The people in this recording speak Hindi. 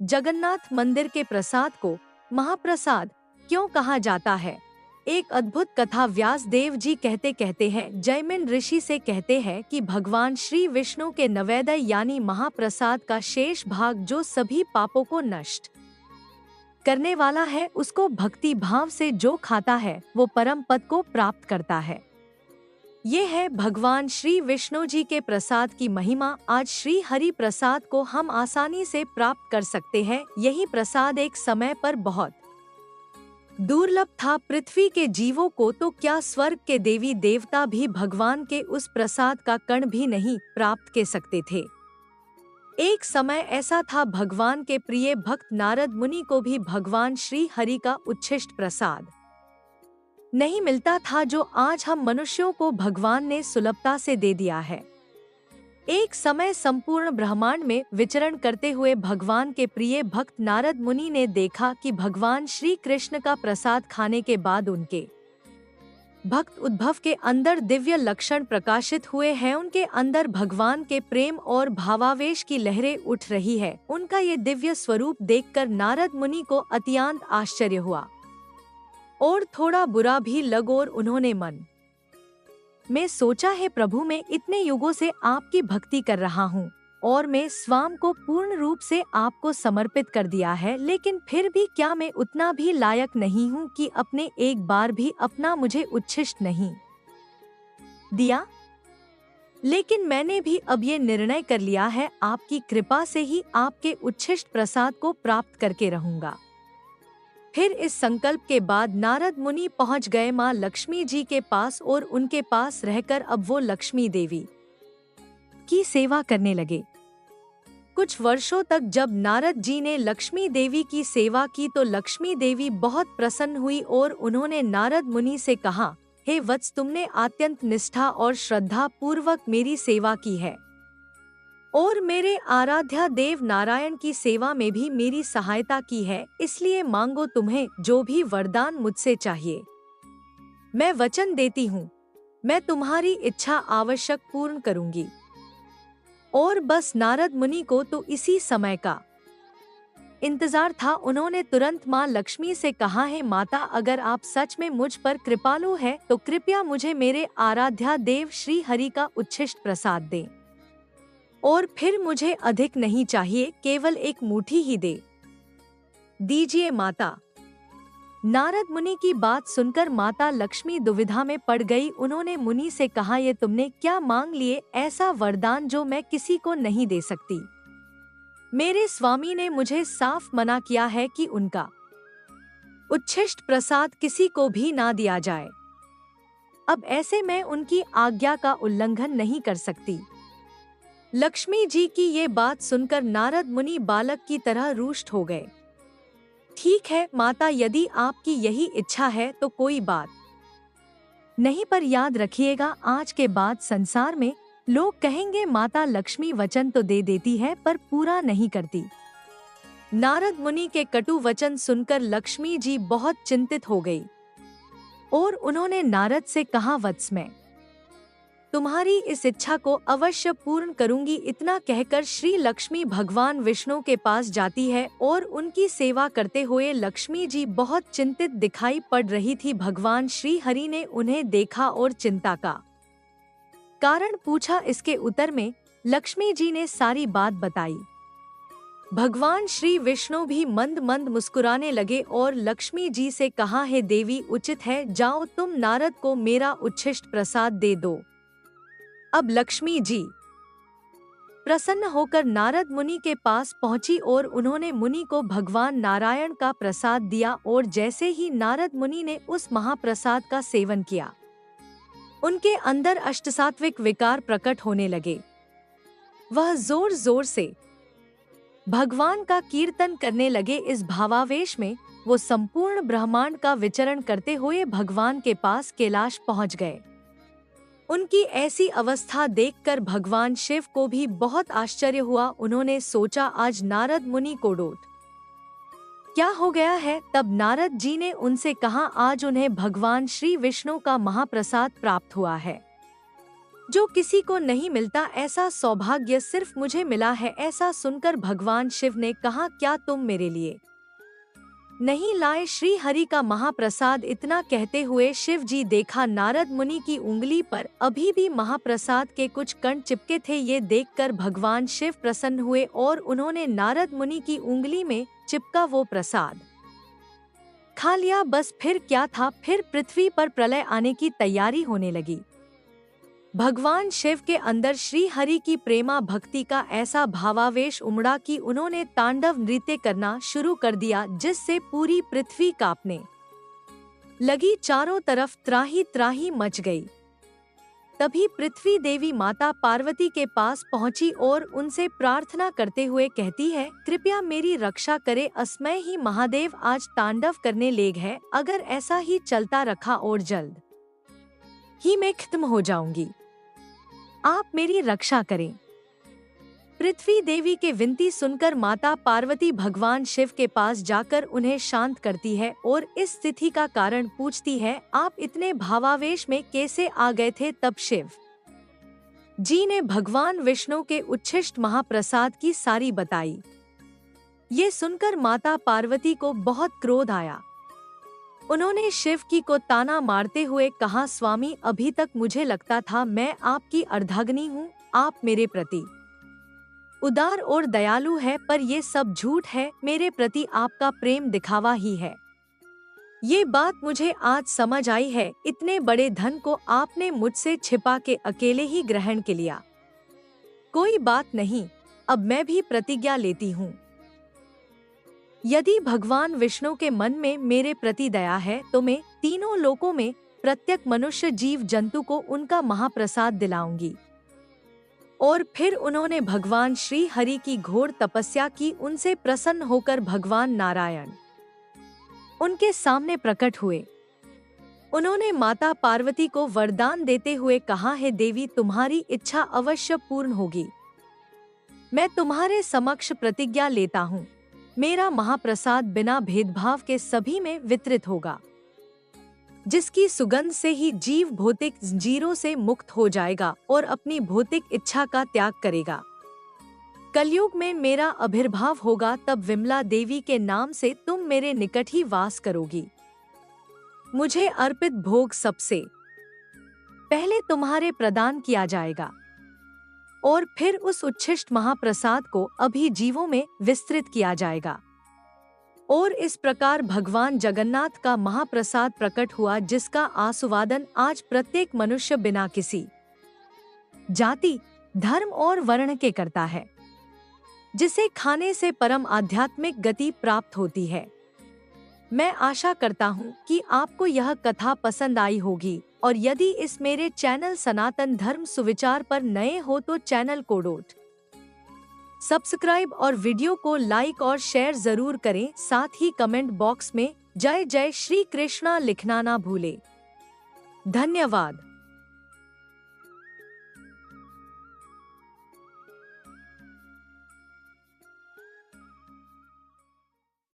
जगन्नाथ मंदिर के प्रसाद को महाप्रसाद क्यों कहा जाता है? एक अद्भुत कथा व्यास देव जी कहते कहते हैं, जैमिन ऋषि से कहते हैं कि भगवान श्री विष्णु के नैवेद्य यानी महाप्रसाद का शेष भाग जो सभी पापों को नष्ट करने वाला है, उसको भक्ति भाव से जो खाता है वो परम पद को प्राप्त करता है। ये है भगवान श्री विष्णु जी के प्रसाद की महिमा। आज श्री हरि प्रसाद को हम आसानी से प्राप्त कर सकते हैं। यही प्रसाद एक समय पर बहुत दुर्लभ था पृथ्वी के जीवों को, तो क्या स्वर्ग के देवी देवता भी भगवान के उस प्रसाद का कण भी नहीं प्राप्त कर सकते थे। एक समय ऐसा था, भगवान के प्रिय भक्त नारद मुनि को भी भगवान श्री हरि का उच्छिष्ट प्रसाद नहीं मिलता था, जो आज हम मनुष्यों को भगवान ने सुलभता से दे दिया है। एक समय संपूर्ण ब्रह्मांड में विचरण करते हुए भगवान के प्रिय भक्त नारद मुनि ने देखा कि भगवान श्री कृष्ण का प्रसाद खाने के बाद उनके भक्त उद्धव के अंदर दिव्य लक्षण प्रकाशित हुए हैं। उनके अंदर भगवान के प्रेम और भावावेश की लहरें उठ रही है। उनका ये दिव्य स्वरूप देखकर नारद मुनि को अत्यंत आश्चर्य हुआ और थोड़ा बुरा भी लगा, और उन्होंने मन में सोचा, है प्रभु, मैं इतने युगों से आपकी भक्ति कर रहा हूँ और मैं स्वयं को पूर्ण रूप से आपको समर्पित कर दिया है, लेकिन फिर भी क्या मैं उतना भी लायक नहीं हूँ कि अपने एक बार भी अपना मुझे उच्छिष्ट नहीं दिया? लेकिन मैंने भी अब ये निर्णय कर लिया है, आपकी कृपा से ही आपके उच्छिष्ट प्रसाद को प्राप्त करके रहूंगा। फिर इस संकल्प के बाद नारद मुनि पहुंच गए माँ लक्ष्मी जी के पास और उनके पास रहकर अब वो लक्ष्मी देवी की सेवा करने लगे। कुछ वर्षों तक जब नारद जी ने लक्ष्मी देवी की सेवा की तो लक्ष्मी देवी बहुत प्रसन्न हुई और उन्होंने नारद मुनि से कहा, हे वत्स, तुमने अत्यंत निष्ठा और श्रद्धा पूर्वक मेरी सेवा की है और मेरे आराध्या देव नारायण की सेवा में भी मेरी सहायता की है, इसलिए मांगो, तुम्हें जो भी वरदान मुझसे चाहिए मैं वचन देती हूँ, मैं तुम्हारी इच्छा आवश्यक पूर्ण करूंगी। और बस नारद मुनि को तो इसी समय का इंतजार था। उन्होंने तुरंत माँ लक्ष्मी से कहा, है माता, अगर आप सच में मुझ पर कृपालु है तो कृपया मुझे मेरे आराध्या देव श्री हरि का उच्छिष्ट प्रसाद दें, और फिर मुझे अधिक नहीं चाहिए, केवल एक मुट्ठी ही दे दीजिए माता। नारद मुनि की बात सुनकर माता लक्ष्मी दुविधा में पड़ गई। उन्होंने मुनि से कहा, ये तुमने क्या मांग लिए? ऐसा वरदान जो मैं किसी को नहीं दे सकती। मेरे स्वामी ने मुझे साफ मना किया है कि उनका उच्छिष्ट प्रसाद किसी को भी ना दिया जाए। अब ऐसे में उनकी आज्ञा का उल्लंघन नहीं कर सकती। लक्ष्मी जी की ये बात सुनकर नारद मुनि बालक की तरह रुष्ट हो गए। ठीक है माता, यदि आपकी यही इच्छा है तो कोई बात नहीं, पर याद रखिएगा, आज के बाद संसार में लोग कहेंगे माता लक्ष्मी वचन तो दे देती है पर पूरा नहीं करती। नारद मुनि के कटु वचन सुनकर लक्ष्मी जी बहुत चिंतित हो गई और उन्होंने नारद से कहा, वत्स, मैं तुम्हारी इस इच्छा को अवश्य पूर्ण करूंगी। इतना कहकर श्री लक्ष्मी भगवान विष्णु के पास जाती है और उनकी सेवा करते हुए लक्ष्मी जी बहुत चिंतित दिखाई पड़ रही थी। भगवान श्री हरि ने उन्हें देखा और चिंता का कारण पूछा। इसके उत्तर में लक्ष्मी जी ने सारी बात बताई। भगवान श्री विष्णु भी मंद मंद मुस्कुराने लगे और लक्ष्मी जी से कहा, है देवी, उचित है, जाओ तुम नारद को मेरा उच्छिष्ट प्रसाद दे दो। अब लक्ष्मी जी प्रसन्न होकर नारद मुनि के पास पहुंची और उन्होंने मुनि को भगवान नारायण का प्रसाद दिया, और जैसे ही नारद मुनि ने उस महाप्रसाद का सेवन किया, उनके अंदर अष्टसात्विक विकार प्रकट होने लगे। वह जोर जोर से भगवान का कीर्तन करने लगे। इस भावावेश में वो संपूर्ण ब्रह्मांड का विचरण करते हुए भगवान के पास कैलाश पहुंच गए। उनकी ऐसी अवस्था देखकर भगवान शिव को भी बहुत आश्चर्य हुआ। उन्होंने सोचा, आज नारद मुनि को डोट क्या हो गया है। तब नारद जी ने उनसे कहा, आज उन्हें भगवान श्री विष्णु का महाप्रसाद प्राप्त हुआ है। जो किसी को नहीं मिलता, ऐसा सौभाग्य सिर्फ मुझे मिला है। ऐसा सुनकर भगवान शिव ने कहा, क्या तुम मेरे लिए नहीं लाए श्री हरि का महाप्रसाद? इतना कहते हुए शिव जी देखा नारद मुनि की उंगली पर अभी भी महाप्रसाद के कुछ कण चिपके थे। ये देखकर भगवान शिव प्रसन्न हुए और उन्होंने नारद मुनि की उंगली में चिपका वो प्रसाद खा लिया। बस फिर क्या था, फिर पृथ्वी पर प्रलय आने की तैयारी होने लगी। भगवान शिव के अंदर श्री हरि की प्रेमा भक्ति का ऐसा भावावेश उमड़ा कि उन्होंने तांडव नृत्य करना शुरू कर दिया, जिससे पूरी पृथ्वी कांपने लगी। चारों तरफ त्राही त्राही मच गई। तभी पृथ्वी देवी माता पार्वती के पास पहुंची और उनसे प्रार्थना करते हुए कहती है, कृपया मेरी रक्षा करे। अस्मय ही महादेव आज तांडव करने लेग है। अगर ऐसा ही चलता रखा और जल्द ही मैं खत्म हो जाऊंगी। आप मेरी रक्षा करें। पृथ्वी देवी के विनती सुनकर माता पार्वती भगवान शिव के पास जाकर उन्हें शांत करती है और इस स्थिति का कारण पूछती है। आप इतने भावावेश में कैसे आ गए थे? तब शिव जी ने भगवान विष्णु के उच्छिष्ट महाप्रसाद की सारी बताई। ये सुनकर माता पार्वती को बहुत क्रोध आया। उन्होंने शिव की को ताना मारते हुए कहा, स्वामी अभी तक मुझे लगता था मैं आपकी अर्धांगिनी हूँ। आप मेरे प्रति उदार और दयालु है, पर ये सब झूठ है। मेरे प्रति आपका प्रेम दिखावा ही है। ये बात मुझे आज समझ आई है। इतने बड़े धन को आपने मुझसे छिपा के अकेले ही ग्रहण कर लिया। कोई बात नहीं, अब मैं भी प्रतिज्ञा लेती हूँ। यदि भगवान विष्णु के मन में मेरे प्रति दया है तो मैं तीनों लोकों में प्रत्येक मनुष्य जीव जंतु को उनका महाप्रसाद दिलाऊंगी। और फिर उन्होंने भगवान श्री हरि की घोर तपस्या की। उनसे प्रसन्न होकर भगवान नारायण उनके सामने प्रकट हुए। उन्होंने माता पार्वती को वरदान देते हुए कहा, है देवी, तुम्हारी इच्छा अवश्य पूर्ण होगी। मैं तुम्हारे समक्ष प्रतिज्ञा लेता हूँ, मेरा महाप्रसाद बिना भेदभाव के सभी में वितरित होगा, जिसकी सुगंध से ही जीव भौतिक जंजीरों से मुक्त हो जाएगा और अपनी भौतिक इच्छा का त्याग करेगा। कलयुग में मेरा आविर्भाव होगा, तब विमला देवी के नाम से तुम मेरे निकट ही वास करोगी। मुझे अर्पित भोग सबसे पहले तुम्हारे प्रदान किया जाएगा और फिर उस उच्छिष्ट महाप्रसाद को अभी जीवों में विस्तृत किया जाएगा। और इस प्रकार भगवान जगन्नाथ का महाप्रसाद प्रकट हुआ, जिसका आस्वादन आज प्रत्येक मनुष्य बिना किसी जाति, धर्म और वर्ण के करता है, जिसे खाने से परम आध्यात्मिक गति प्राप्त होती है। मैं आशा करता हूँ कि आपको यह कथा पसंद आई होगी, और यदि इस मेरे चैनल सनातन धर्म सुविचार पर नए हो तो चैनल को सब्सक्राइब और वीडियो को लाइक और शेयर जरूर करें। साथ ही कमेंट बॉक्स में जय जय श्री कृष्णा लिखना ना भूले। धन्यवाद।